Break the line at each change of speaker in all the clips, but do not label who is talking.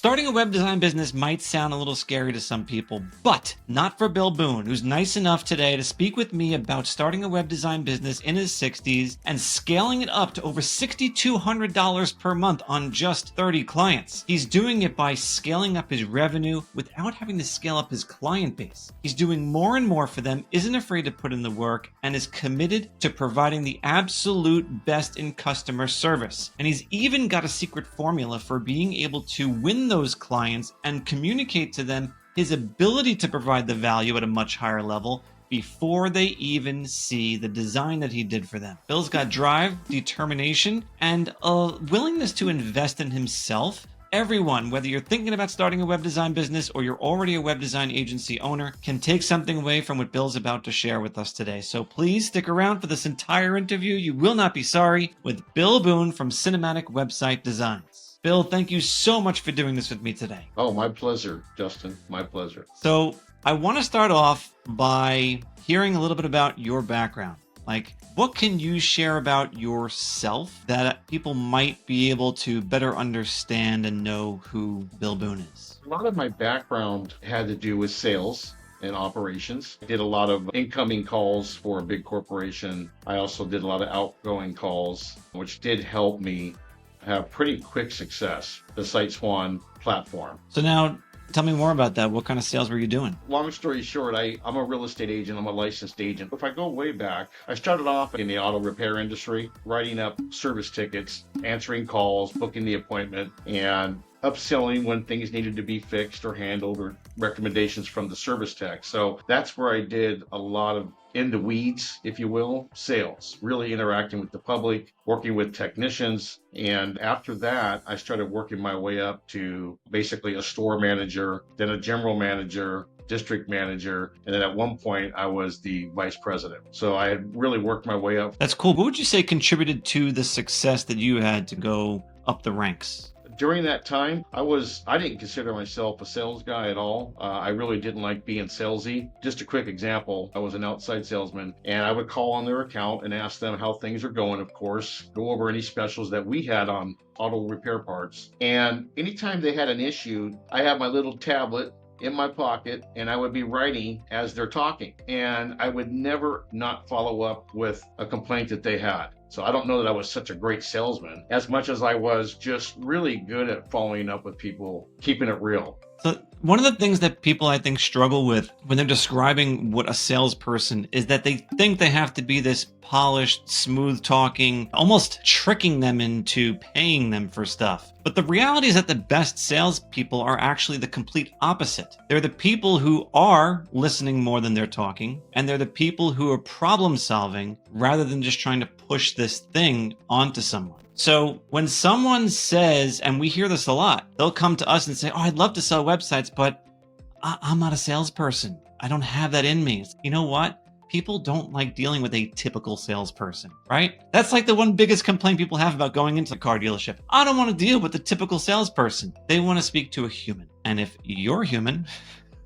Starting a web design business might sound a little scary to some people, but not for Bill Boone, who's nice enough today to speak with me about starting a web design business in his 60s and scaling it up to over $6,200 per month on just 30 clients. He's doing it by scaling up his revenue without having to scale up his client base. He's doing more and more for them, isn't afraid to put in the work, and is committed to providing the absolute best in customer service. And he's even got a secret formula for being able to win those clients and communicate to them his ability to provide the value at a much higher level before they even see the design that he did for them. Bill's got drive, determination, and a willingness to invest in himself. Everyone, whether you're thinking about starting a web design business or you're already a web design agency owner, can take something away from what Bill's about to share with us today. So please stick around for this entire interview. You will not be sorry, with Bill Boone from Cinematic Website Designs. Bill, thank you so much for doing this with me today.
Oh, my pleasure, Justin. My pleasure.
So I want to start off by hearing a little bit about your background. Like, what can you share about yourself that people might be able to better understand and know who Bill Boone is?
A lot of my background had to do with sales and operations. I did a lot of incoming calls for a big corporation. I also did a lot of outgoing calls, which did help me have pretty quick success, the SiteSwan platform.
So now, tell me more about that. What kind of sales were you doing?
Long story short, I'm a real estate agent. I'm a licensed agent. If I go way back, I started off in the auto repair industry, writing up service tickets, answering calls, booking the appointment, and upselling when things needed to be fixed or handled, or recommendations from the service tech. So that's where I did a lot of in the weeds, if you will, sales, really interacting with the public, working with technicians. And after that, I started working my way up to basically a store manager, then a general manager, district manager, and then at one point I was the vice president. So I had really worked my way up.
That's cool. What would you say contributed to the success that you had to go up the ranks?
During that time, I didn't consider myself a sales guy at all. I really didn't like being salesy. Just a quick example, I was an outside salesman, and I would call on their account and ask them how things are going, of course, go over any specials that we had on auto repair parts. And anytime they had an issue, I had my little tablet in my pocket, and I would be writing as they're talking. And I would never not follow up with a complaint that they had. So I don't know that I was such a great salesman as much as I was just really good at following up with people, keeping it real.
So one of the things that people, I think, struggle with when they're describing what a salesperson is that they think they have to be this polished, smooth talking, almost tricking them into paying them for stuff. But the reality is that the best salespeople are actually the complete opposite. They're the people who are listening more than they're talking, and they're the people who are problem solving rather than just trying to push this thing onto someone. So when someone says, and we hear this a lot, they'll come to us and say, oh, I'd love to sell websites, but I'm not a salesperson. I don't have that in me. You know what? People don't like dealing with a typical salesperson, right? That's like the one biggest complaint people have about going into a car dealership. I don't want to deal with the typical salesperson. They want to speak to a human. And if you're human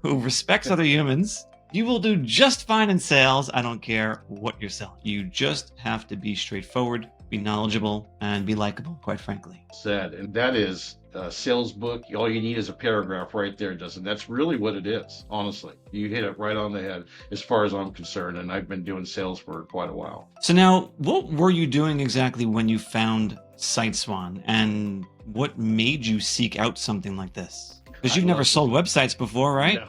who respects other humans, you will do just fine in sales. I don't care what you're selling. You just have to be straightforward, be knowledgeable, and be likable, quite frankly.
Said, and that is a sales book. All you need is a paragraph right there, Justin. That's really what it is, honestly. You hit it right on the head as far as I'm concerned, and I've been doing sales for quite a while.
So now, what were you doing exactly when you found SiteSwan, and what made you seek out something like this? Because you've never sold websites before, right?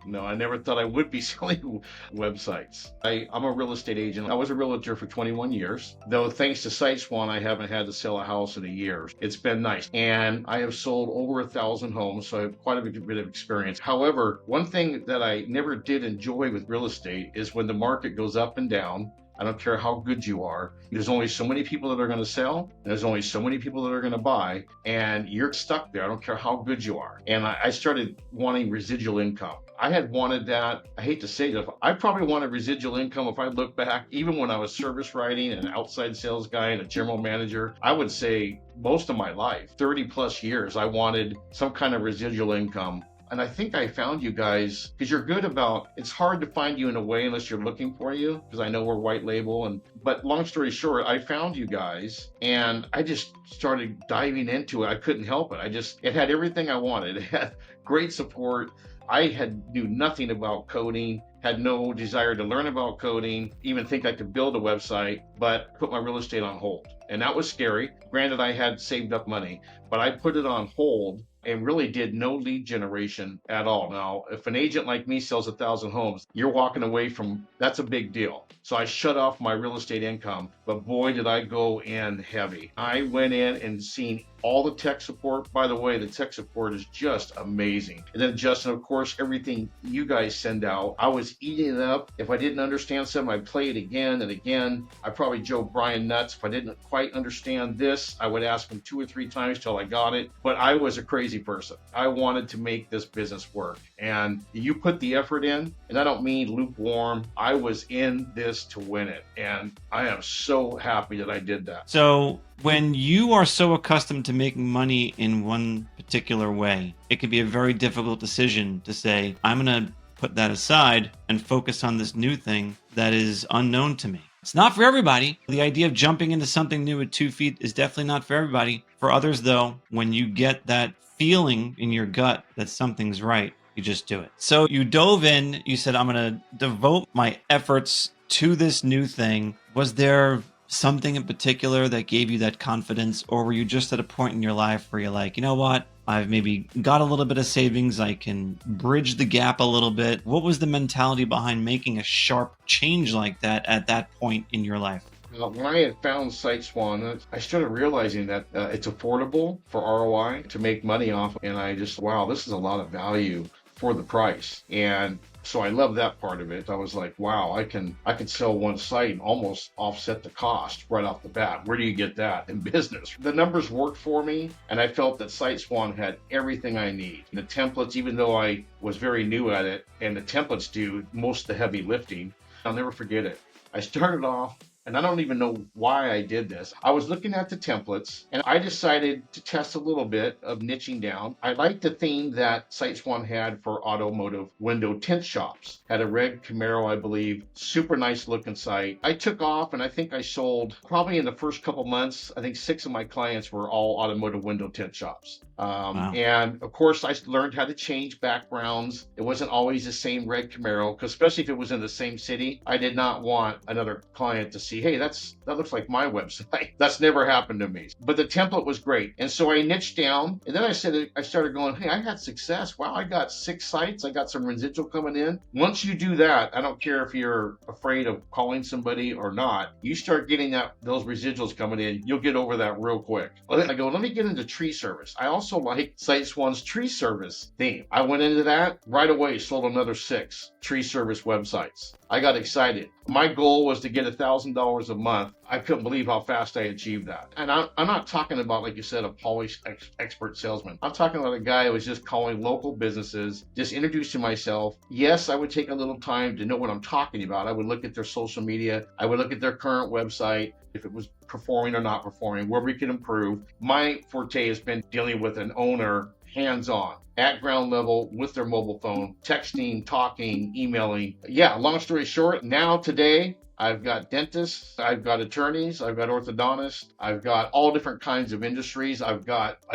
No, I never thought I would be selling websites. I'm a real estate agent. I was a realtor for 21 years. Though thanks to SiteSwan, I haven't had to sell a house in a year. It's been nice. And I have sold over 1,000 homes, so I have quite a bit of experience. However, one thing that I never did enjoy with real estate is when the market goes up and down. I don't care how good you are. There's only so many people that are going to sell, and there's only so many people that are going to buy, and you're stuck there. I don't care how good you are. And I started wanting residual income. I had wanted that. I hate to say it, I probably wanted residual income if I look back, even when I was service writing and an outside sales guy and a general manager. I would say most of my life, 30 plus years, I wanted some kind of residual income. And I think I found you guys because you're good about, it's hard to find you in a way unless you're looking for you, because I know we're white label. But long story short, I found you guys and I just started diving into it. I couldn't help it. It had everything I wanted. It had great support. Knew nothing about coding, had no desire to learn about coding, even think I could build a website, but put my real estate on hold. And that was scary. Granted, I had saved up money, but I put it on hold and really did no lead generation at all. Now, if an agent like me sells 1,000 homes, you're walking away from, that's a big deal. So I shut off my real estate income, but boy, did I go in heavy. I went in and seen all the tech support. By the way, the tech support is just amazing. And then Justin, of course, everything you guys send out, I was eating it up. If I didn't understand something, I'd play it again and again. I probably Joe Brian nuts. If I didn't quite understand this, I would ask him 2 or 3 times till I got it. But I was a crazy person. I wanted to make this business work. And you put the effort in, and I don't mean lukewarm. I was in this to win it. And I am so happy that I did that.
So when you are so accustomed to making money in one particular way, it can be a very difficult decision to say, I'm going to put that aside and focus on this new thing that is unknown to me. It's not for everybody. The idea of jumping into something new at 2 feet is definitely not for everybody. For others, though, when you get that feeling in your gut that something's right, you just do it. So you dove in, you said, I'm going to devote my efforts to this new thing. Was there something in particular that gave you that confidence, or were you just at a point in your life where you're like, you know what, I've maybe got a little bit of savings, I can bridge the gap a little bit? What was the mentality behind making a sharp change like that at that point in your life?
When I had found SiteSwan, I started realizing that it's affordable for ROI to make money off, and I just, wow, this is a lot of value for the price. And so I love that part of it. I was like, wow, I can sell one site and almost offset the cost right off the bat. Where do you get that in business? The numbers worked for me, and I felt that SiteSwan had everything I need. The templates, even though I was very new at it, and the templates do most of the heavy lifting, I'll never forget it. I started off, and I don't even know why I did this. I was looking at the templates, and I decided to test a little bit of niching down. I liked the theme that SiteSwan had for automotive window tint shops. Had a red Camaro, I believe, super nice looking site. I took off, and I think I sold, probably in the first couple months, I think 6 of my clients were all automotive window tint shops.
Wow.
And of course, I learned how to change backgrounds. It wasn't always the same red Camaro, because especially if it was in the same city, I did not want another client to see, hey, that looks like my website. That's never happened to me. But the template was great. And so I niched down, and then I started going, hey, I had success. Wow, I got 6 sites. I got some residual coming in. Once you do that, I don't care if you're afraid of calling somebody or not, you start getting those residuals coming in, you'll get over that real quick. I go, let me get into tree service. I also like SiteSwan's tree service theme. I went into that right away, sold another 6 tree service websites. I got excited. My goal was to get $1,000 a month. I couldn't believe how fast I achieved that. And I'm not talking about, like you said, a polished expert salesman. I'm talking about a guy who was just calling local businesses, just introducing myself. Yes, I would take a little time to know what I'm talking about. I would look at their social media. I would look at their current website, if it was performing or not performing, where we could improve. My forte has been dealing with an owner hands-on, at ground level, with their mobile phone, texting, talking, emailing. Yeah, long story short, now today, I've got dentists, I've got attorneys, I've got orthodontists, I've got all different kinds of industries. I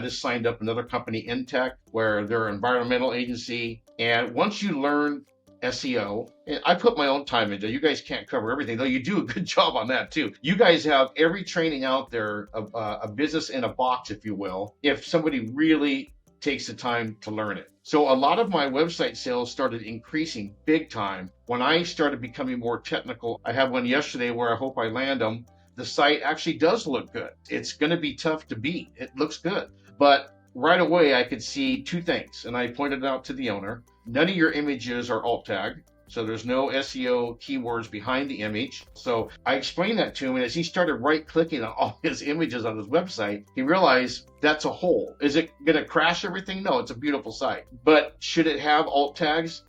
just signed up another company, Intech, where they're an environmental agency. And once you learn SEO, and I put my own time into it. You guys can't cover everything, though you do a good job on that too. You guys have every training out there, a business in a box, if you will, if somebody really takes the time to learn it. So a lot of my website sales started increasing big time when I started becoming more technical. I have one yesterday where I hope I land them. The site actually does look good. It's going to be tough to beat. It looks good. But right away, I could see 2 things, and I pointed it out to the owner. None of your images are alt tagged. So there's no SEO keywords behind the image. So I explained that to him, and as he started right-clicking on all his images on his website, he realized that's a hole. Is it going to crash everything? No, it's a beautiful site. But should it have alt tags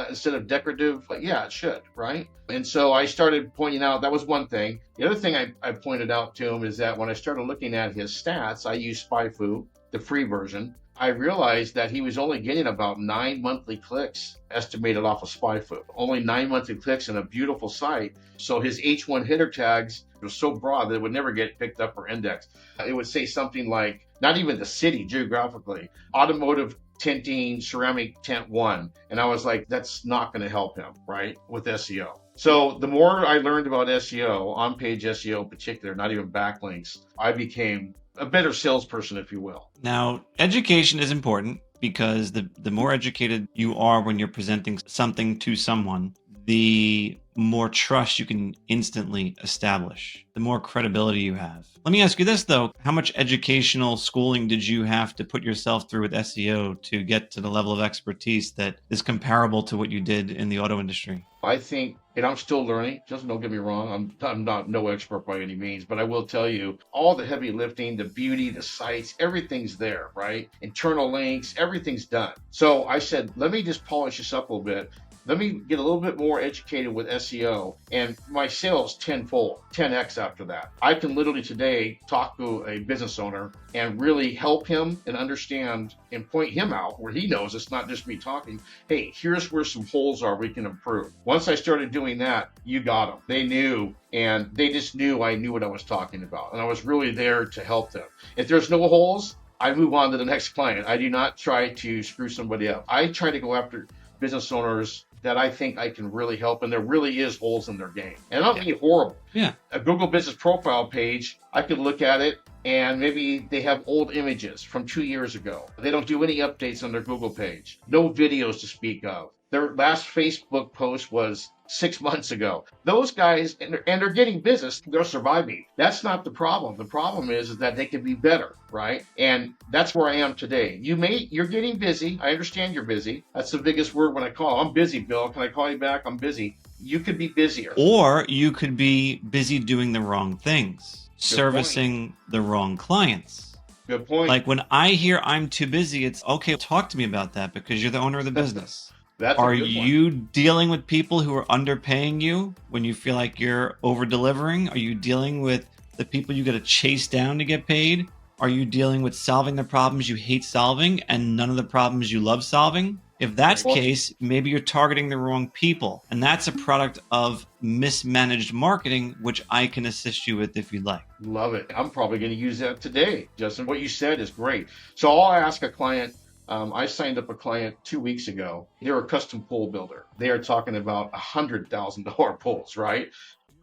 instead of decorative? Yeah, it should, right? And so I started pointing out that was one thing. The other thing I pointed out to him is that when I started looking at his stats, I used SpyFu, the free version. I realized that he was only getting about 9 monthly clicks estimated off of SpyFu. Only 9 monthly clicks in a beautiful site. So his H1 header tags were so broad that it would never get picked up or indexed. It would say something like, not even the city geographically, automotive tinting, ceramic tint 1. And I was like, that's not going to help him, right, with SEO. So the more I learned about SEO, on-page SEO in particular, not even backlinks, I became a better salesperson, if you will.
Now, education is important because the more educated you are when you're presenting something to someone, the more trust you can instantly establish, the more credibility you have. Let me ask you this, though. How much educational schooling did you have to put yourself through with SEO to get to the level of expertise that is comparable to what you did in the auto industry?
I think, and I'm still learning, just don't get me wrong, I'm not no expert by any means, but I will tell you, all the heavy lifting, the beauty, the sites, everything's there, right? Internal links, everything's done. So I said, let me just polish this up a little bit. Let me get a little bit more educated with SEO, and my sales tenfold, 10x after that. I can literally today talk to a business owner and really help him and understand and point him out where he knows it's not just me talking. Hey, here's where some holes are we can improve. Once I started doing that, you got them. They knew, and they just knew I knew what I was talking about, and I was really there to help them. If there's no holes, I move on to the next client. I do not try to screw somebody up. I try to go after business owners that I think I can really help, and there really is holes in their game. And I'm not being horrible.
Yeah.
A Google Business Profile page, I could look at it and maybe they have old images from 2 years ago. They don't do any updates on their Google page. No videos to speak of. Their last Facebook post was 6 months ago. Those guys, and they're getting business, they're surviving. That's not the problem. The problem is that they can be better, right? And that's where I am today. You're getting busy. I understand you're busy. That's the biggest word when I call. I'm busy, Bill. Can I call you back? I'm busy. You could be busier.
Or you could be busy doing the wrong things, servicing the wrong clients.
Good point.
Like when I hear I'm too busy, it's okay, talk to me about that because you're the owner of the business. Are you dealing with people who are underpaying you when you feel like you're over delivering? Are you dealing with the people you got to chase down to get paid? Are you dealing with solving the problems you hate solving and none of the problems you love solving? If that's the case, maybe you're targeting the wrong people. And that's a product of mismanaged marketing, which I can assist you with if you'd like.
Love it. I'm probably going to use that today. Justin, what you said is great. So I'll ask a client. I signed up a client 2 weeks ago. They're a custom pool builder. They are talking about $100,000 pools, right?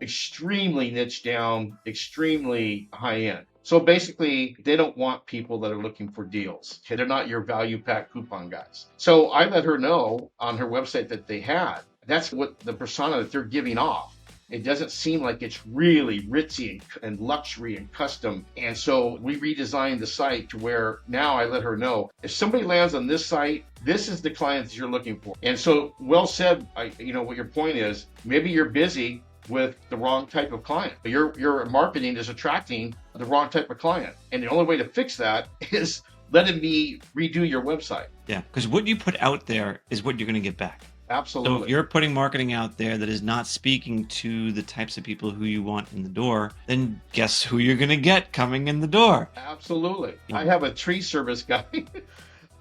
Extremely niche down, extremely high end. So basically, they don't want people that are looking for deals. Okay, they're not your value pack coupon guys. So I let her know on her website that they had. That's what the persona that they're giving off. It doesn't seem like it's really ritzy and luxury and custom. And so we redesigned the site to where now I let her know if somebody lands on this site, this is the client that you're looking for. And so well said, what your point is, maybe you're busy with the wrong type of client. Your marketing is attracting the wrong type of client. And the only way to fix that is letting me redo your website.
Yeah, because what you put out there is what you're going to get back.
Absolutely.
So if you're putting marketing out there that is not speaking to the types of people who you want in the door, then guess who you're going to get coming in the door?
Absolutely. I have a tree service guy.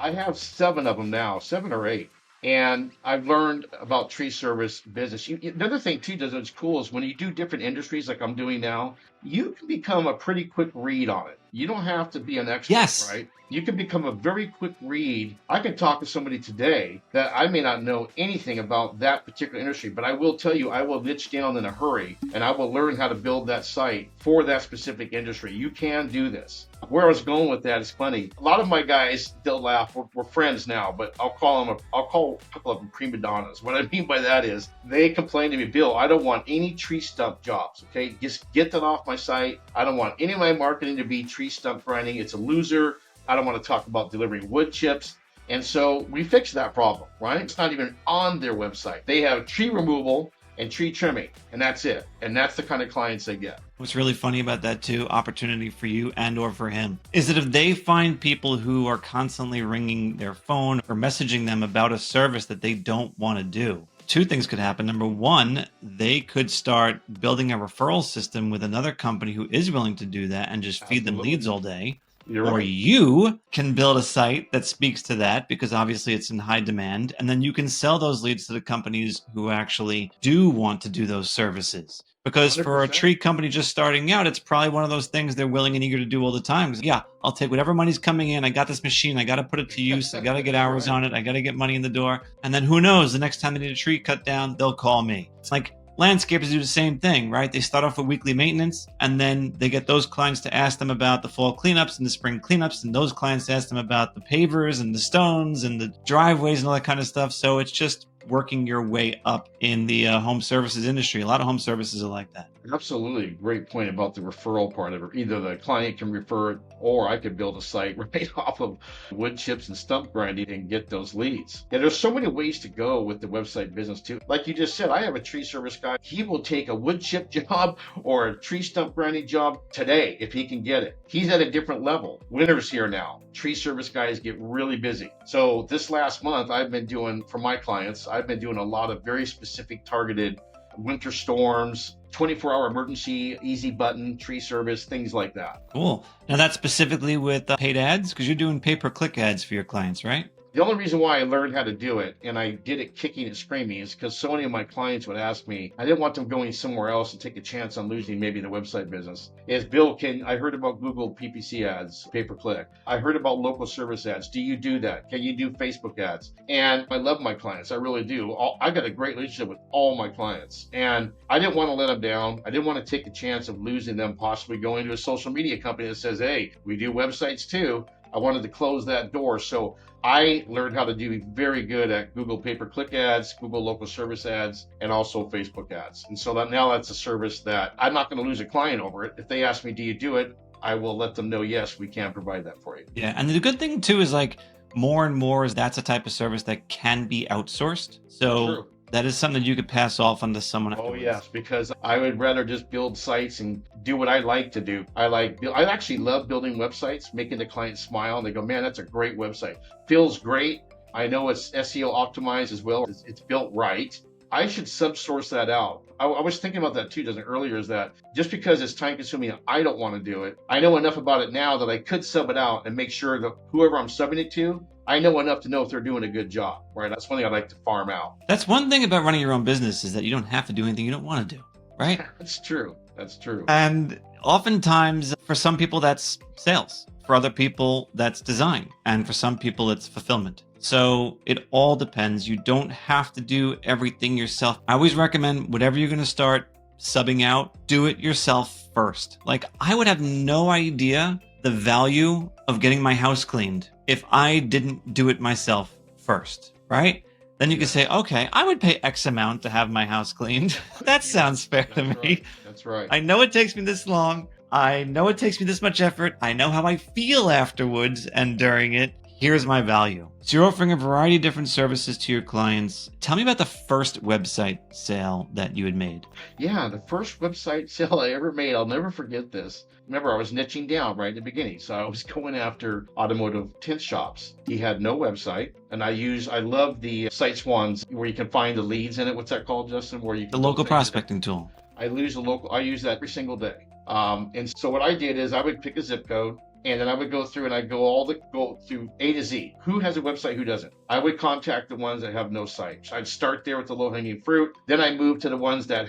I have 7 of them now, 7 or 8. And I've learned about tree service business. Another thing too that's cool is when you do different industries like I'm doing now, you can become a pretty quick read on it. You don't have to be an expert, right? You can become a very quick read. I can talk to somebody today that I may not know anything about that particular industry, but I will tell you, I will niche down in a hurry and I will learn how to build that site for that specific industry. You can do this. Where I was going with that is funny. A lot of my guys, they'll laugh. We're friends now, but I'll call a couple of them prima donnas. What I mean by that is they complain to me, Bill, I don't want any tree stump jobs. Okay, just get that off my site. I don't want any of my marketing to be tree stump grinding. It's a loser. I don't want to talk about delivering wood chips. And so we fixed that problem, right? It's not even on their website. They have tree removal and tree trimming, and that's it. And that's the kind of clients they get.
What's really funny about that too, opportunity for you and or for him, is that if they find people who are constantly ringing their phone or messaging them about a service that they don't want to do, 2 things could happen. Number 1, they could start building a referral system with another company who is willing to do that and just feed them leads all day.
You're
Or
right.
you can build a site that speaks to that because obviously it's in high demand. And then you can sell those leads to the companies who actually do want to do those services. Because for a
100%.
tree company just starting out, it's probably one of those things they're willing and eager to do all the time. 'Cause, yeah, I'll take whatever money's coming in. I got this machine. I got to put it to use. I got to get
That's
hours
right.
on it. I got to get money in the door. And then who knows, the next time they need a tree cut down, they'll call me. It's like landscapers do the same thing, right? They start off with weekly maintenance, and then they get those clients to ask them about the fall cleanups and the spring cleanups, and those clients ask them about the pavers and the stones and the driveways and all that kind of stuff. So it's just working your way up in the home services industry. A lot of home services are like that.
Absolutely. Great point about the referral part of it. Either the client can refer it or I could build a site right off of wood chips and stump grinding and get those leads. Yeah, there's so many ways to go with the website business too. Like you just said, I have a tree service guy. He will take a wood chip job or a tree stump grinding job today if he can get it. He's at a different level. Winter's here now. Tree service guys get really busy. So this last month, I've been doing, for my clients, I've been doing a lot of very specific targeted winter storms, 24-hour emergency, easy button, tree service, things like that.
Cool. Now that's specifically with paid ads because you're doing pay-per-click ads for your clients, right?
The only reason why I learned how to do it, and I did it kicking and screaming, is because so many of my clients would ask me, I didn't want them going somewhere else and take a chance on losing maybe the website business. Is Bill, I heard about Google PPC ads, pay-per-click. I heard about local service ads. Do you do that? Can you do Facebook ads? And I love my clients. I really do. I got a great relationship with all my clients. And I didn't want to let them down. I didn't want to take a chance of losing them, possibly going to a social media company that says, hey, we do websites too. I wanted to close that door. So I learned how to do very good at Google pay-per-click ads, Google local service ads, and also Facebook ads. And so now that's a service that I'm not going to lose a client over it. If they ask me, do you do it? I will let them know, yes, we can provide that for you.
Yeah. And the good thing too is like more and more is that's a type of service that can be outsourced. So
True.
that is something that you could pass off onto someone.
Oh
afterwards.
yes, because I would rather just build sites and do what I like to do. I actually love building websites, making the client smile, and they go, "Man, that's a great website. Feels great. I know it's SEO optimized as well. It's built right. I should subsource that out." I was thinking about that too, Justin, earlier, is that just because it's time consuming, I don't want to do it. I know enough about it now that I could sub it out and make sure that whoever I'm subbing it to, I know enough to know if they're doing a good job, right? That's one thing I'd like to farm out.
That's one thing about running your own business is that you don't have to do anything you don't want to do, right?
That's true. That's true.
And oftentimes for some people that's sales, for other people that's design, and for some people it's fulfillment. So it all depends. You don't have to do everything yourself. I always recommend whatever you're going to start subbing out, do it yourself first. Like I would have no idea the value of getting my house cleaned if I didn't do it myself first, right? Then you can say, okay, I would pay X amount to have my house cleaned. That sounds fair to me.
Right. That's right.
I know it takes me this long. I know it takes me this much effort. I know how I feel afterwards and during it. Here's my value. So you're offering a variety of different services to your clients. Tell me about the first website sale that you had made.
Yeah, the first website sale I ever made, I'll never forget this. Remember, I was niching down right at the beginning. So I was going after automotive tint shops. He had no website. And I love the SiteSwans where you can find the leads in it. What's that called, Justin? Where you
The local prospecting tool.
I use that every single day. And so what I did is I would pick a zip code, and then I would go through and I'd go through A to Z. Who has a website? Who doesn't? I would contact the ones that have no site. So I'd start there with the low-hanging fruit. Then I moved to the ones that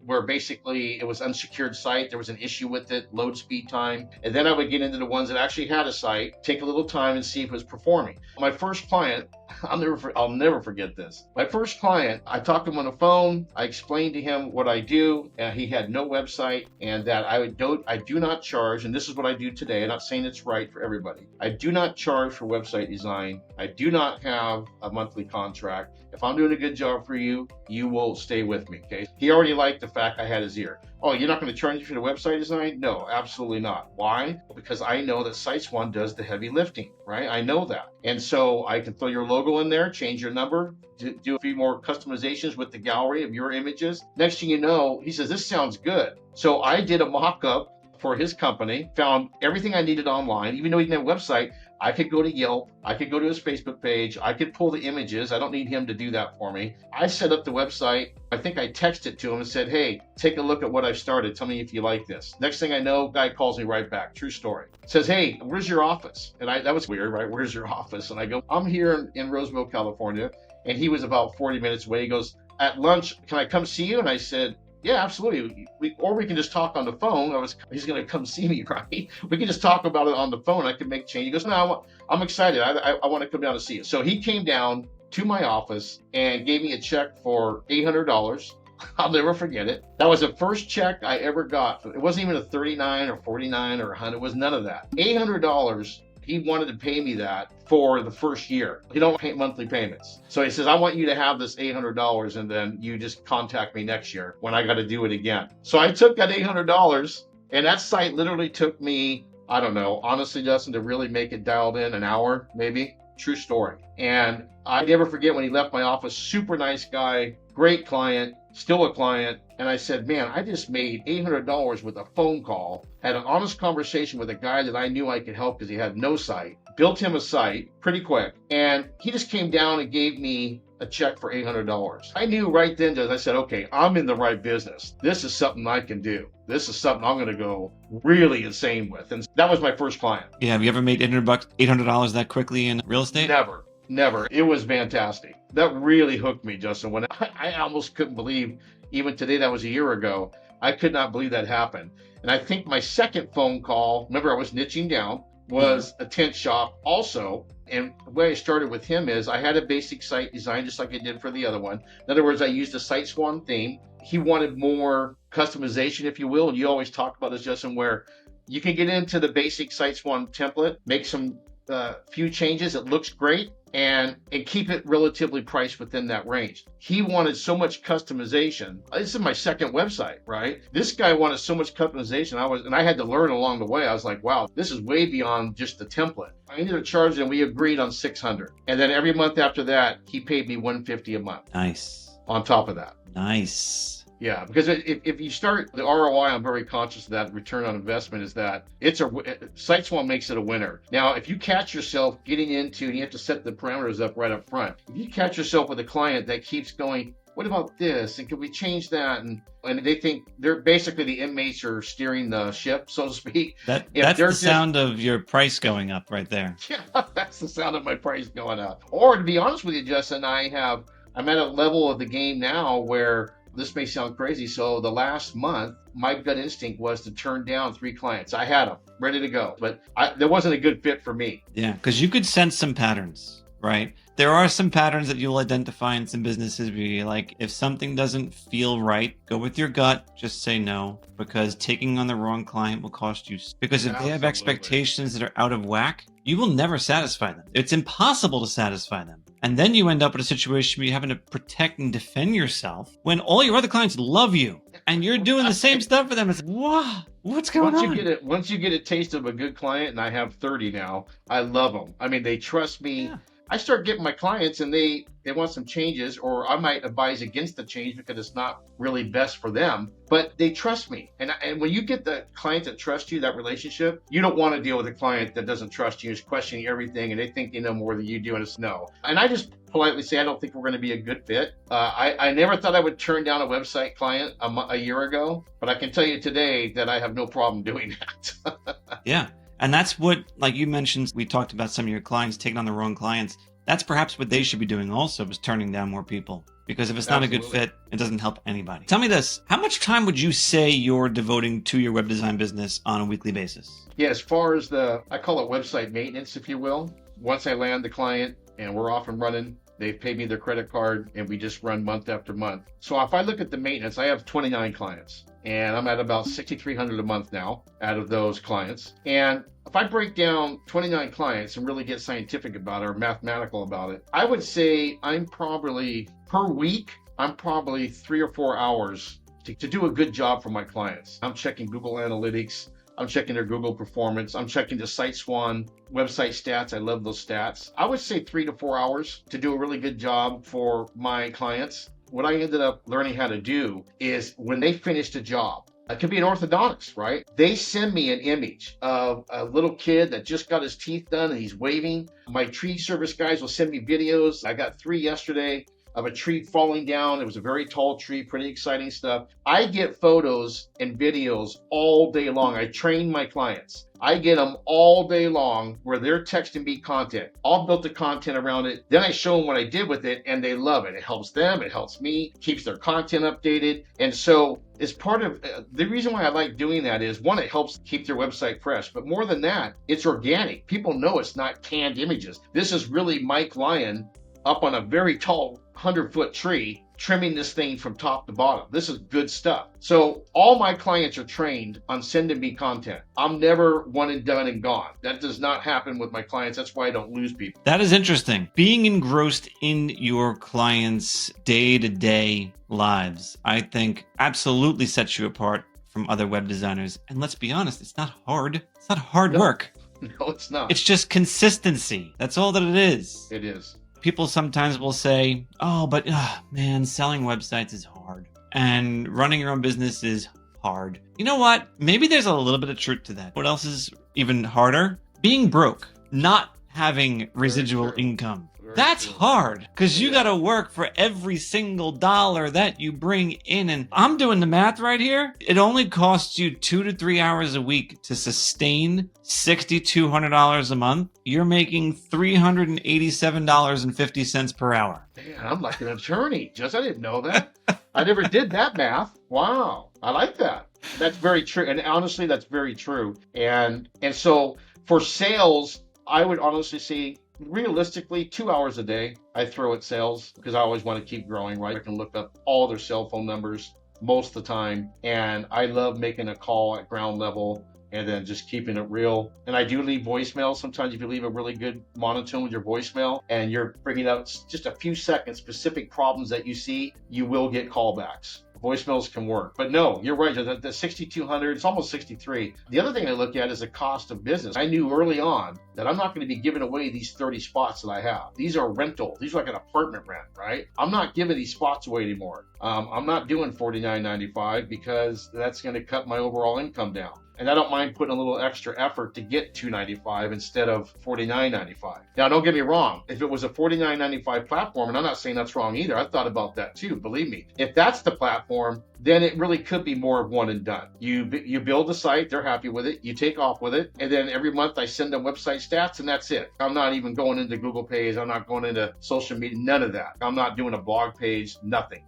where basically it was unsecured site. There was an issue with it, load speed time. And then I would get into the ones that actually had a site, take a little time and see if it was performing. My first client, I'll never forget this. My first client, I talked to him on the phone. I explained to him what I do. He had no website, and that I do not charge, and this is what I do today. I'm not saying it's right for everybody. I do not charge for website design. I do not have a monthly contract. If I'm doing a good job for you, you will stay with me, okay? He already liked the fact I had his ear. Oh, you're not going to charge me for the website design? No, absolutely not. Why? Because I know that SiteSwan does the heavy lifting, right? I know that. And so I can throw your logo in there, change your number, do a few more customizations with the gallery of your images. Next thing you know, he says, this sounds good. So I did a mock-up for his company, found everything I needed online, even though he didn't have a website, I could go to Yelp. I could go to his Facebook page. I could pull the images. I don't need him to do that for me. I set up the website. I think I texted to him and said, hey, take a look at what I've started. Tell me if you like this. Next thing I know, guy calls me right back. True story. Says, hey, where's your office? And that was weird, right? Where's your office? And I go, I'm here in Roseville, California. And he was about 40 minutes away. He goes, at lunch, can I come see you? And I said, yeah, absolutely. Or we can just talk on the phone. He's going to come see me, right? We can just talk about it on the phone. I can make change. He goes, no, I'm excited. I want to come down to see you. So he came down to my office and gave me a check for $800. I'll never forget it. That was the first check I ever got. It wasn't even a 39 or 49 or 100. It was none of that. $800. He wanted to pay me that for the first year. You don't pay monthly payments. So he says, I want you to have this $800 and then you just contact me next year when I got to do it again. So I took that $800 and that site literally took me, I don't know, honestly, Justin, to really make it dialed in an hour, maybe. True story. And I never forget when he left my office, super nice guy, great client, still a client. And I said, man, I just made $800 with a phone call, had an honest conversation with a guy that I knew I could help because he had no site, built him a site pretty quick. And he just came down and gave me a check for $800. I knew right then, I said, okay, I'm in the right business. This is something I can do. This is something I'm going to go really insane with. And that was my first client.
Yeah. Have you ever made $800 that quickly in real estate?
Never. It was fantastic. That really hooked me, Justin. When I almost couldn't believe, even today, that was a year ago, I could not believe that happened. And I think my second phone call, remember I was niching down, was a tent shop also. And the way I started with him is I had a basic site design just like I did for the other one. In other words, I used a SiteSwan theme. He wanted more customization, if you will. And you always talk about this, Justin, where you can get into the basic SiteSwan template, make some few changes. It looks great. And keep it relatively priced within that range. He wanted so much customization. This is my second website, right? This guy wanted so much customization. I had to learn along the way. I was like, wow, this is way beyond just the template. I ended up charging him. We agreed on $600. And then every month after that, he paid me $150 a month.
Nice.
On top of that.
Nice.
Yeah, because if you start the ROI, I'm very conscious of that return on investment is that SiteSwan makes it a winner. Now, if you catch yourself getting into, and you have to set the parameters up right up front, if you catch yourself with a client that keeps going, what about this? And can we change that? And they think they're basically the inmates are steering the ship, so to speak.
That's the sound of your price going up right there.
Yeah, that's the sound of my price going up. Or to be honest with you, Justin, I'm at a level of the game now where this may sound crazy. So the last month, my gut instinct was to turn down 3 clients. I had them ready to go, but there wasn't a good fit for me.
Yeah, because you could sense some patterns, right? There are some patterns that you'll identify in some businesses where you're like, if something doesn't feel right, go with your gut, just say no, because taking on the wrong client will cost you. Because if they have expectations that are out of whack, you will never satisfy them. It's impossible to satisfy them. And then you end up in a situation where you're having to protect and defend yourself when all your other clients love you and you're doing the same stuff for them. It's wow, what's going on?
Once you get a taste of a good client, and I have 30 now, I love them. I mean, they trust me. Yeah. I start getting my clients and they want some changes, or I might advise against the change because it's not really best for them, but they trust me. And when you get the client that trusts you, that relationship, you don't want to deal with a client that doesn't trust you, is questioning everything, and they think they know more than you do, and it's no. And I just politely say, I don't think we're going to be a good fit. I never thought I would turn down a website client a year ago, but I can tell you today that I have no problem doing that.
Yeah. And that's what, like you mentioned, we talked about some of your clients taking on the wrong clients. That's perhaps what they should be doing also, is turning down more people. Because if it's not a good fit, it doesn't help anybody. Tell me this, how much time would you say you're devoting to your web design business on a weekly basis?
Yeah, as far as I call it website maintenance, if you will. Once I land the client and we're off and running, they've paid me their credit card and we just run month after month. So if I look at the maintenance, I have 29 clients. And I'm at about $6,300 a month now out of those clients. And if I break down 29 clients and really get scientific about it or mathematical about it, I would say per week, I'm probably 3 or 4 hours to do a good job for my clients. I'm checking Google Analytics. I'm checking their Google performance. I'm checking the SiteSwan website stats. I love those stats. I would say 3 to 4 hours to do a really good job for my clients. What I ended up learning how to do is when they finished a job, It could be an orthodontist, right? They send me an image of a little kid that just got his teeth done and he's waving. My tree service guys will send me videos. I got 3 yesterday of a tree falling down. It was a very tall tree, pretty exciting stuff. I get photos and videos all day long. I train my clients. I get them all day long where they're texting me content. I'll build the content around it. Then I show them what I did with it and they love it. It helps them. It helps me, keeps their content updated. And so it's part of the reason why I like doing that is one, it helps keep their website fresh. But more than that, it's organic. People know it's not canned images. This is really Mike Lyon up on a very tall 100-foot tree, trimming this thing from top to bottom. This is good stuff. So all my clients are trained on sending me content. I'm never one and done and gone. That does not happen with my clients. That's why I don't lose people.
That is interesting. Being engrossed in your clients' day-to-day lives, I think absolutely sets you apart from other web designers. And let's be honest, it's not hard. It's not hard work.
No, it's not.
It's just consistency. That's all that it is.
It is.
People sometimes will say, oh, but man, selling websites is hard and running your own business is hard. You know what? Maybe there's a little bit of truth to that. What else is even harder? Being broke, not having residual income. That's hard because you got to work for every single dollar that you bring in. And I'm doing the math right here. It only costs you 2 to 3 hours a week to sustain $6,200 a month. You're making $387.50 per hour.
Man, I'm like an attorney. I didn't know that. I never did that math. Wow. I like that. That's very true. And honestly, that's very true. And so for sales, I would honestly say, realistically, 2 hours a day I throw at sales because I always want to keep growing, right? I can look up all their cell phone numbers most of the time. And I love making a call at ground level and then just keeping it real. And I do leave voicemail. Sometimes if you leave a really good monotone with your voicemail and you're bringing up just a few seconds, specific problems that you see, you will get callbacks. Voicemails can work. But no, you're right. The 6,200, it's almost 63. The other thing I look at is the cost of business. I knew early on that I'm not going to be giving away these 30 spots that I have. These are rental. These are like an apartment rent, right? I'm not giving these spots away anymore. I'm not doing $49.95 because that's going to cut my overall income down. And I don't mind putting a little extra effort to get $295 instead of $49.95. Now, don't get me wrong. If it was a $49.95 platform, and I'm not saying that's wrong either, I've thought about that too, believe me. If that's the platform, then it really could be more of one and done. You build a site, they're happy with it, you take off with it, and then every month I send them website stats, and that's it. I'm not even going into Google Page, I'm not going into social media, none of that. I'm not doing a blog page, nothing.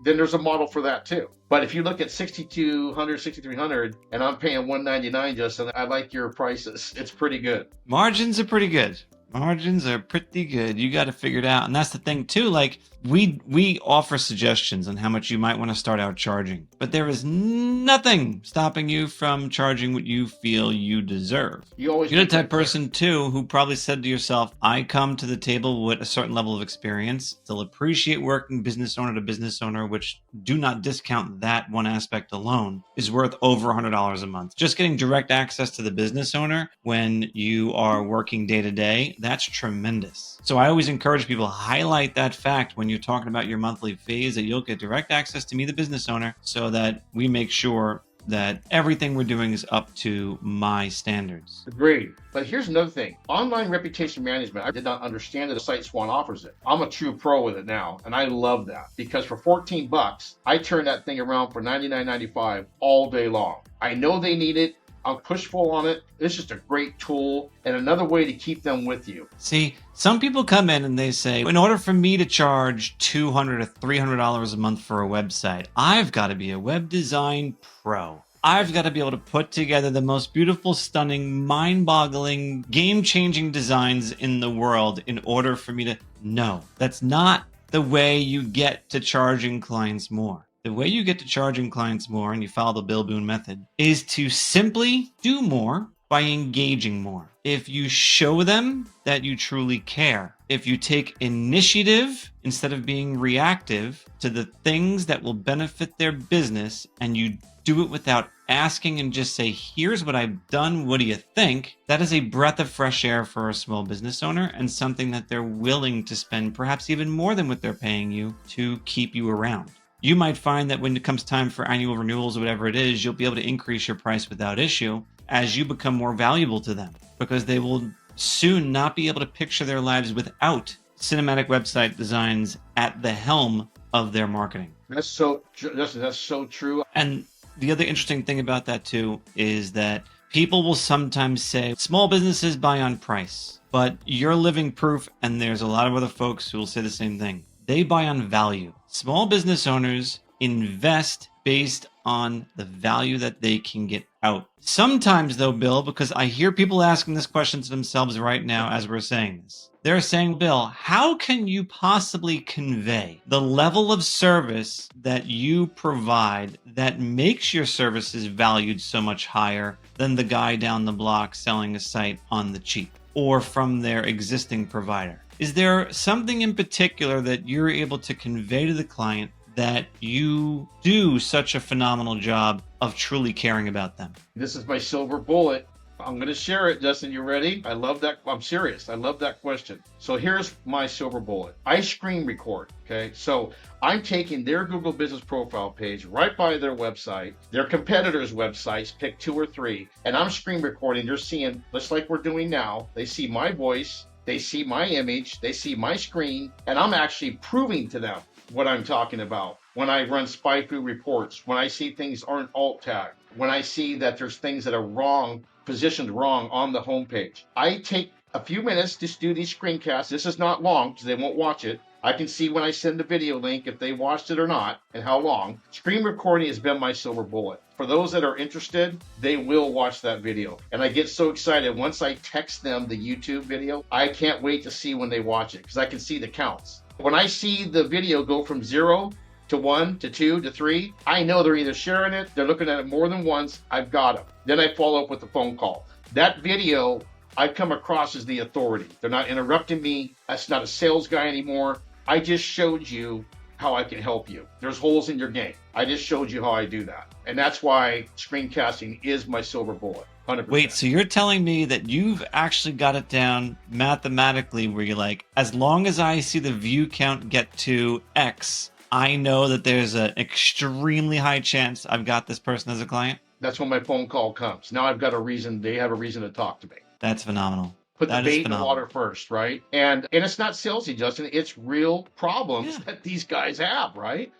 Then there's a model for that too. But if you look at 6,200, 6,300, and I'm paying $199, Justin, I like your prices. It's pretty good.
Margins are pretty good. Margins are pretty good. You got to figure it out. And that's the thing too. Like we offer suggestions on how much you might want to start out charging, but there is nothing stopping you from charging what you feel you deserve. You're the type of person too who probably said to yourself, I come to the table with a certain level of experience. They'll appreciate working business owner to business owner, which do not discount that one aspect alone is worth over $100 a month. Just getting direct access to the business owner when you are working day to day, that's tremendous. So I always encourage people to highlight that fact when you're talking about your monthly fees, that you'll get direct access to me, the business owner, so that we make sure that everything we're doing is up to my standards.
Agreed. But here's another thing. Online reputation management, I did not understand that SiteSwan offers it. I'm a true pro with it now, and I love that because for $14, I turn that thing around for $99.95 all day long. I know they need it. I'll push full on it. It's just a great tool and another way to keep them with you.
See, some people come in and they say, in order for me to charge $200 to $300 a month for a website, I've got to be a web design pro. I've got to be able to put together the most beautiful, stunning, mind-boggling, game-changing designs in the world in order for me to... No, that's not the way you get to charging clients more. The way you get to charging clients more, and you follow the Bill Boone method, is to simply do more by engaging more. If you show them that you truly care, if you take initiative instead of being reactive to the things that will benefit their business, and you do it without asking and just say, here's what I've done, what do you think? That is a breath of fresh air for a small business owner and something that they're willing to spend perhaps even more than what they're paying you to keep you around. You might find that when it comes time for annual renewals or whatever it is, you'll be able to increase your price without issue as you become more valuable to them, because they will soon not be able to picture their lives without cinematic website designs at the helm of their marketing.
That's so true.
And the other interesting thing about that too is that people will sometimes say small businesses buy on price, but you're living proof, and there's a lot of other folks who will say the same thing. They buy on value. Small business owners invest based on the value that they can get out. Sometimes though, Bill, because I hear people asking this question to themselves right now as we're saying this, they're saying, Bill, how can you possibly convey the level of service that you provide that makes your services valued so much higher than the guy down the block selling a site on the cheap or from their existing provider? Is there something in particular that you're able to convey to the client that you do such a phenomenal job of truly caring about them?
This is my silver bullet. I'm going to share it, Justin. You ready? I love that. I'm serious. I love that question. So here's my silver bullet. I screen record. Okay. So I'm taking their Google business profile page right by their website, their competitors' websites, pick 2 or 3, and I'm screen recording. They're seeing, just like we're doing now, they see my voice, they see my image, they see my screen, and I'm actually proving to them what I'm talking about. When I run spy-through reports, when I see things aren't alt tagged, when I see that there's things that are wrong, positioned wrong on the homepage. I take a few minutes to do these screencasts. This is not long because they won't watch it. I can see when I send the video link if they watched it or not and how long. Screen recording has been my silver bullet. For those that are interested, they will watch that video. And I get so excited once I text them the YouTube video. I can't wait to see when they watch it because I can see the counts. When I see the video go from 0 to 1 to 2 to 3, I know they're either sharing it, they're looking at it more than once, I've got them. Then I follow up with a phone call. That video, I come across as the authority. They're not interrupting me. That's not a sales guy anymore. I just showed you how I can help you. There's holes in your game. I just showed you how I do that. And that's why screencasting is my silver bullet. 100%.
Wait, so you're telling me that you've actually got it down mathematically where you're like, as long as I see the view count get to X, I know that there's an extremely high chance I've got this person as a client?
That's when my phone call comes. Now I've got a reason, they have a reason to talk to me.
That's phenomenal.
Put the bait in the water first, right? And it's not salesy, Justin. It's real problems that these guys have, right?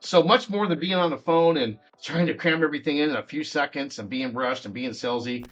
So much more than being on the phone and trying to cram everything in a few seconds and being rushed and being salesy.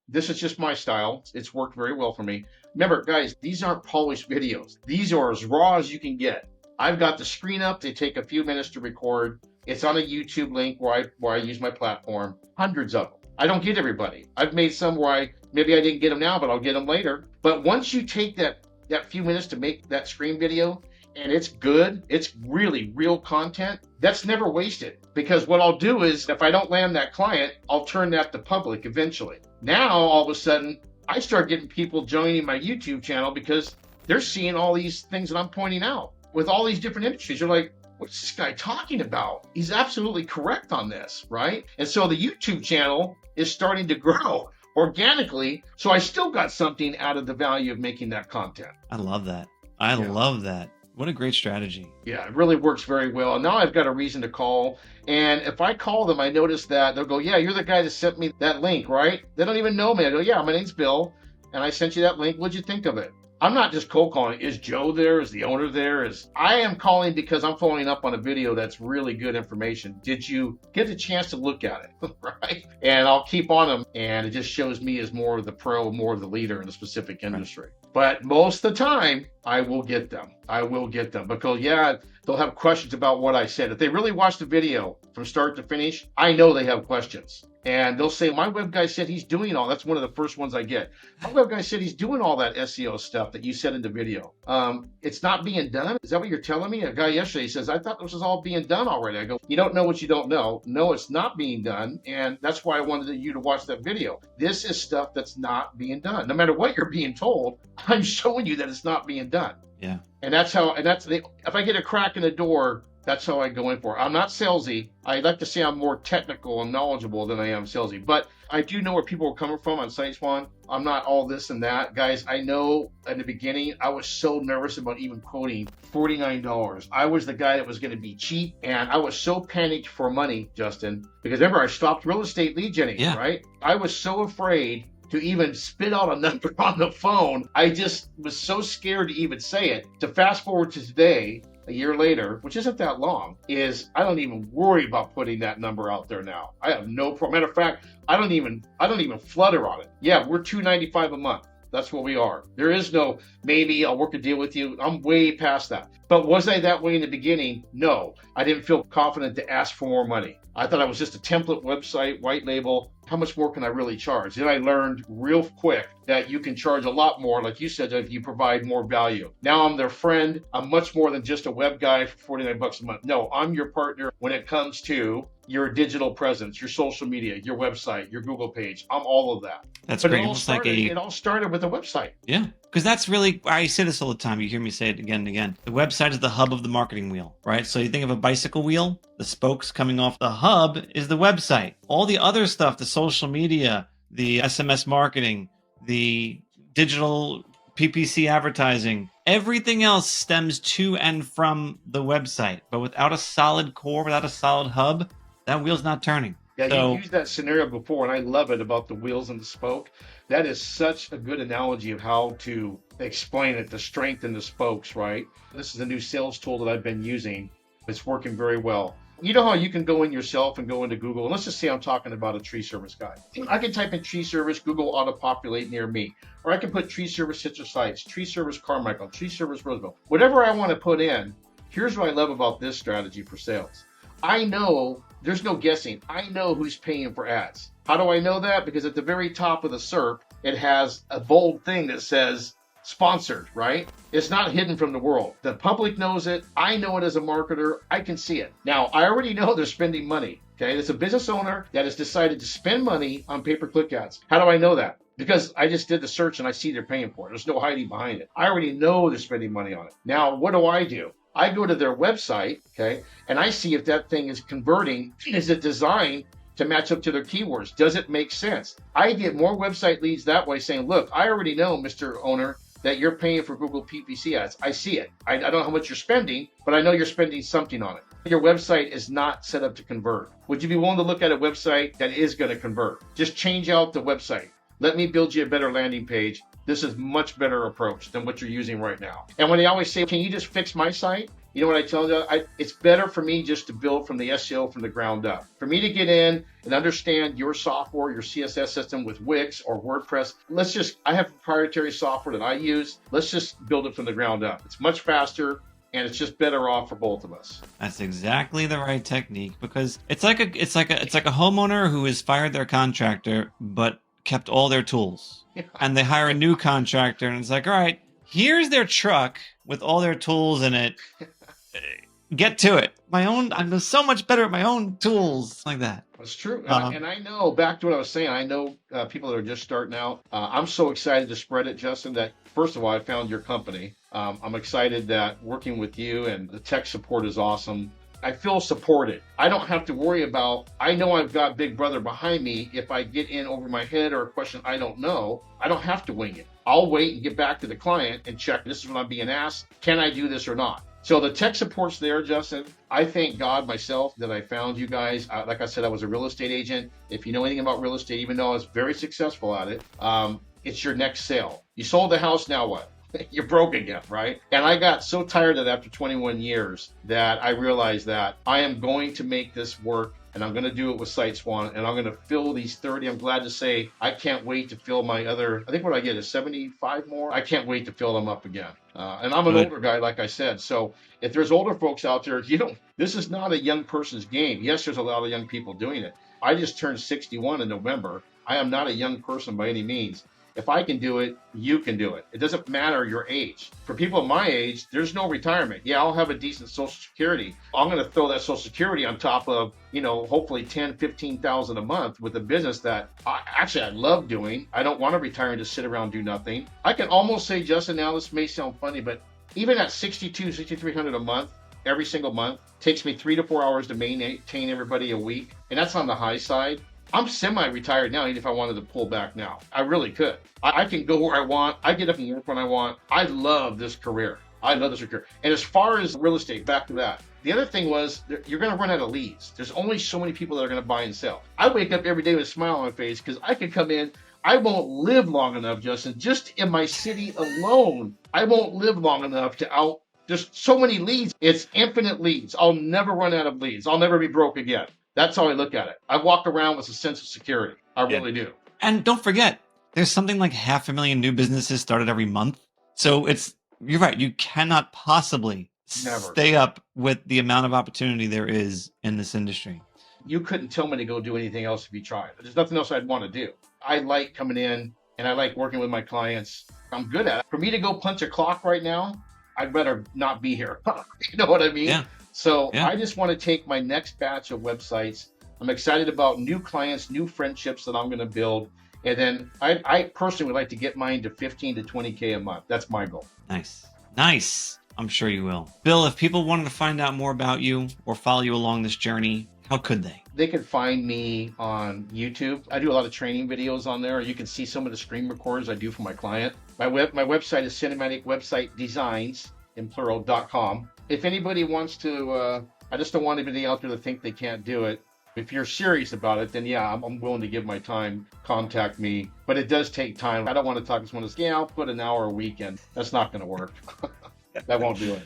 This is just my style. It's worked very well for me. Remember, guys, these aren't polished videos. These are as raw as you can get. I've got the screen up. They take a few minutes to record. It's on a YouTube link where I use my platform. Hundreds of them. I don't get everybody. I've made some where maybe I didn't get them now, but I'll get them later. But once you take that few minutes to make that screen video and it's good, it's really real content, that's never wasted. Because what I'll do is if I don't land that client, I'll turn that to public eventually. Now, all of a sudden, I start getting people joining my YouTube channel because they're seeing all these things that I'm pointing out with all these different industries. You're like, what's this guy talking about? He's absolutely correct on this, right? And so the YouTube channel is starting to grow organically. So I still got something out of the value of making that content.
I love that. I love that. What a great strategy.
Yeah, it really works very well. And now I've got a reason to call. And if I call them, I notice that they'll go, yeah, you're the guy that sent me that link, right? They don't even know me. I go, yeah, my name's Bill, and I sent you that link. What'd you think of it? I'm not just cold calling. Is Joe there? Is the owner there? I am calling because I'm following up on a video that's really good information. Did you get a chance to look at it? Right? And I'll keep on them. And it just shows me as more of the pro, more of the leader in a specific industry. But most of the time, I will get them. Because, they'll have questions about what I said. If they really watch the video from start to finish, I know they have questions. And they'll say, my web guy said he's doing all. That's one of the first ones I get. My web guy said he's doing all that SEO stuff that you said in the video. It's not being done. Is that what you're telling me? A guy yesterday says, I thought this was all being done already. I go, you don't know what you don't know. No, it's not being done. And that's why I wanted you to watch that video. This is stuff that's not being done. No matter what you're being told, I'm showing you that it's not being done.
Yeah.
And if I get a crack in the door, That's how I go in for it. I'm not salesy. I like to say I'm more technical and knowledgeable than I am salesy, but I do know where people are coming from on SiteSwan. I'm not all this and that. Guys, I know in the beginning, I was so nervous about even quoting $49. I was the guy that was going to be cheap, and I was so panicked for money, Justin, because remember, I stopped real estate lead genning, right? I was so afraid to even spit out a number on the phone. I just was so scared to even say it. To fast forward to today, a year later, which isn't that long, is I don't even worry about putting that number out there now. I have no problem. Matter of fact, I don't even flutter on it. Yeah, we're $295 a month. That's what we are. There is no maybe I'll work a deal with you. I'm way past that. But was I that way in the beginning? No. I didn't feel confident to ask for more money. I thought I was just a template website, white label. How much more can I really charge? Then I learned real quick that you can charge a lot more, like you said, if you provide more value. Now I'm their friend. I'm much more than just a web guy for $49 a month. No, I'm your partner when it comes to your digital presence, your social media, your website, your Google page. I'm all of that.
That's
but
great.
It all started with a website.
Yeah, because that's really, I say this all the time. You hear me say it again and again. The website is the hub of the marketing wheel, right? So you think of a bicycle wheel, the spokes coming off the hub is the website. All the other stuff, the social media, the SMS marketing, the digital PPC advertising, everything else stems to and from the website. But without a solid core, without a solid hub, that wheel's not turning.
Yeah, you used that scenario before, and I love it about the wheels and the spoke. That is such a good analogy of how to explain it, the strength in the spokes, right? This is a new sales tool that I've been using. It's working very well. You know how you can go in yourself and go into Google, and let's just say I'm talking about a tree service guy. I can type in tree service, Google auto-populate near me. Or I can put tree service Citrus Heights, tree service Carmichael, tree service Roseville. Whatever I want to put in, here's what I love about this strategy for sales. I know there's no guessing. I know who's paying for ads. How do I know that? Because at the very top of the SERP, it has a bold thing that says sponsored, right? It's not hidden from the world. The public knows it. I know it as a marketer. I can see it. Now, I already know they're spending money. Okay, it's a business owner that has decided to spend money on pay-per-click ads. How do I know that? Because I just did the search and I see they're paying for it. There's no hiding behind it. I already know they're spending money on it. Now, what do? I go to their website, okay, and I see if that thing is converting. Is it designed to match up to their keywords? Does it make sense? I get more website leads that way saying, look, I already know, Mr. Owner, that you're paying for Google PPC ads. I see it. I don't know how much you're spending, but I know you're spending something on it. Your website is not set up to convert. Would you be willing to look at a website that is going to convert? Just change out the website. Let me build you a better landing page. This is much better approach than what you're using right now. And when they always say, can you just fix my site? You know what I tell you? It's better for me just to build from the SEO from the ground up. For me to get in and understand your software, your CSS system with Wix or WordPress, I have proprietary software that I use. Let's just build it from the ground up. It's much faster and it's just better off for both of us.
That's exactly the right technique, because it's like a homeowner who has fired their contractor but kept all their tools. Yeah. And they hire a new contractor and it's like, all right, here's their truck with all their tools in it. Get to it. I'm so much better at my own tools like that.
That's true. And I know, back to what I was saying, I know people that are just starting out. I'm so excited to spread it, Justin, that first of all, I found your company. I'm excited that working with you and the tech support is awesome. I feel supported. I don't have to worry about, I know I've got Big Brother behind me. If I get in over my head or a question I don't know, I don't have to wing it. I'll wait and get back to the client and check, this is what I'm being asked. Can I do this or not? So the tech support's there, Justin. I thank God myself that I found you guys. Like I said, I was a real estate agent. If you know anything about real estate, even though I was very successful at it, it's your next sale. You sold the house, now what? You're broke again, right? And I got so tired of that after 21 years that I realized that I am going to make this work, and I'm going to do it with SiteSwan, and I'm going to fill these 30. I'm glad to say I can't wait to fill my other, I think what I get is 75 more. I can't wait to fill them up again. And I'm an older guy, like I said. So if there's older folks out there, this is not a young person's game. Yes, there's a lot of young people doing it. I just turned 61 in November. I am not a young person by any means. If I can do it, you can do it. It doesn't matter your age. For people my age, there's no retirement. Yeah, I'll have a decent Social Security. I'm going to throw that Social Security on top of, hopefully 10, 15,000 a month with a business that I love doing. I don't want to retire and just sit around and do nothing. I can almost say, Justin, now this may sound funny, but even at $6,200, $6,300 a month, every single month. Takes me 3 to 4 hours to maintain everybody a week. And that's on the high side. I'm semi-retired now, even if I wanted to pull back now. I really could. I can go where I want. I get up and work when I want. I love this career. I love this career. And as far as real estate, back to that. The other thing was you're going to run out of leads. There's only so many people that are going to buy and sell. I wake up every day with a smile on my face because I could come in. I won't live long enough, Justin. Just in my city alone, I won't live long enough to there's so many leads. It's infinite leads. I'll never run out of leads. I'll never be broke again. That's how I look at it. I walk around with a sense of security. I really do.
And don't forget, there's something like 500,000 new businesses started every month. So you're right. You cannot possibly stay up with the amount of opportunity there is in this industry.
You couldn't tell me to go do anything else if you tried. There's nothing else I'd want to do. I like coming in and I like working with my clients. I'm good at it. For me to go punch a clock right now, I'd rather not be here. You know what I mean?
Yeah.
So I just want to take my next batch of websites. I'm excited about new clients, new friendships that I'm going to build. And then I personally would like to get mine to 15 to 20K a month. That's my goal.
Nice. I'm sure you will. Bill, if people wanted to find out more about you or follow you along this journey, how could they?
They can find me on YouTube. I do a lot of training videos on there. You can see some of the screen recorders I do for my client. My website is cinematicwebsitedesigns, in plural.com. If anybody wants to, I just don't want anybody out there to think they can't do it. If you're serious about it, then yeah, I'm willing to give my time, contact me. But it does take time. I don't want to talk to someone who's, I'll put an hour a weekend. That's not going to work. That won't do it.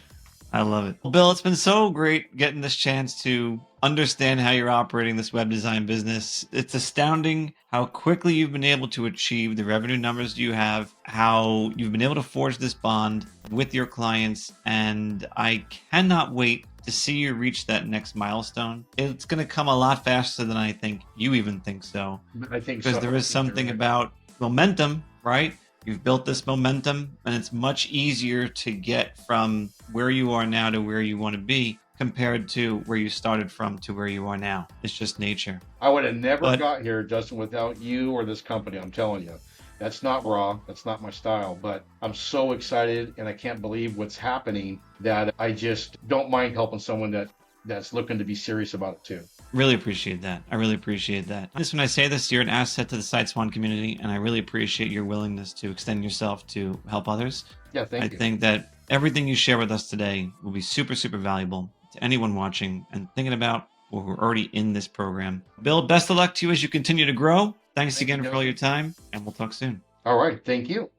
I love it. Well, Bill, it's been so great getting this chance to understand how you're operating this web design business. It's astounding how quickly you've been able to achieve the revenue numbers you have, how you've been able to forge this bond with your clients, and I cannot wait to see you reach that next milestone. It's going to come a lot faster than I think you even think so.
I think
because there is something about momentum, right? You've built this momentum, and it's much easier to get from where you are now to where you want to be compared to where you started from to where you are now. It's just nature.
I would have never got here, Justin, without you or this company. I'm telling you. That's not raw. That's not my style. But I'm so excited, and I can't believe what's happening that I just don't mind helping someone that's looking to be serious about it too.
Really appreciate that. I really appreciate that. Just when I say this, you're an asset to the SiteSwan community, and I really appreciate your willingness to extend yourself to help others.
Yeah, thank you.
I think that everything you share with us today will be super, super valuable to anyone watching and thinking about or who are already in this program. Bill, best of luck to you as you continue to grow. Thanks again for all your time, and we'll talk soon.
All right. Thank you.